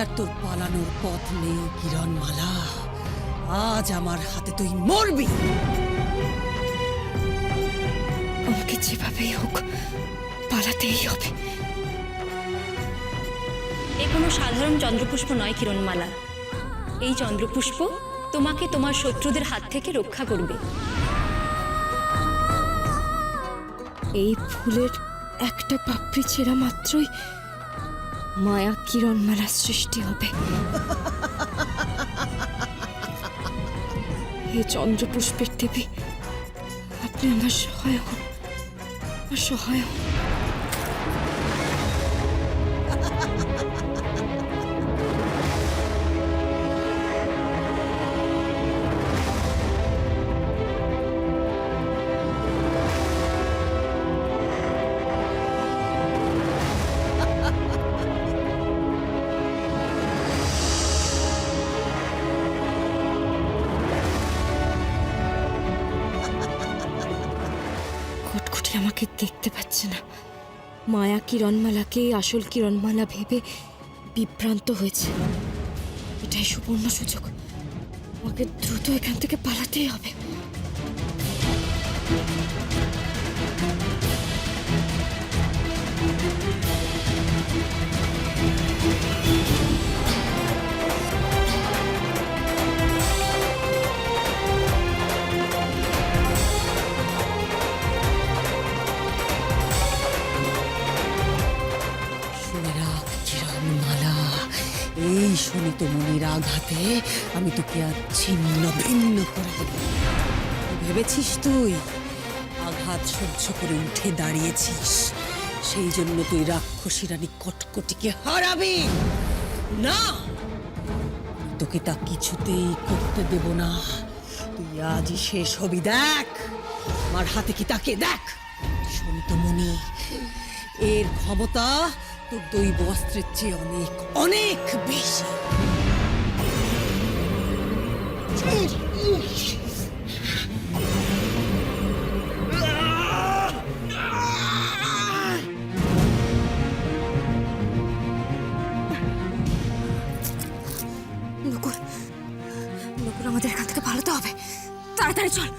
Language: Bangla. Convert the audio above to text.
আর তোর পালানোর পথ নেই কিরণমালা। আজ আমার হাতে তুই মরবি। আমাকে যেভাবেই হোক পালাতেই হবে। এ কোনো সাধারণ চন্দ্রপুষ্প নয় কিরণমালা। এই চন্দ্রপুষ্প তোমাকে তোমার শত্রুদের হাত থেকে রক্ষা করবে। এই ফুলের একটা পাপড়ি ছেঁড়া মাত্রই মায়া কিরণমালা সৃষ্টি হবে। এই চন্দ্রপুষ্পের দেবী, আপনি আমার সহায় হন, আমার সহায় হন। খটখটি আমাকে দেখতে পাচ্ছে না। মায়া কিরণমালাকে আসল কিরণমালা ভেবে বিভ্রান্ত হয়েছে। এটাই সুবর্ণ সুযোগ। আমাকে দ্রুত এখান থেকে পালাতেই হবে। শুনে রাখ কিরণমালা, এই শনিতমণির আঘাতে আমি তোকে আর ছিন্ন ভিন্ন করে দেব। ভেবেছিস তুই আঘাত সহ্য করে উঠে দাঁড়িয়েছিস, সেই জন্য তুই রাক্ষসী রানী কটকটিকে হারাবি না? তোকে তা কিছুতেই করতে দেব না। তুই আজই শেষ হবি। দেখ আমার হাতে কি, তাকে দেখ। শনিতমণি, এর ক্ষমতা তোর দৈব অস্ত্রের চেয়ে অনেক অনেক বেশি। নকুল, নকুল, আমাদের এখান থেকে পালাতে হবে। তাড়াতাড়ি চল।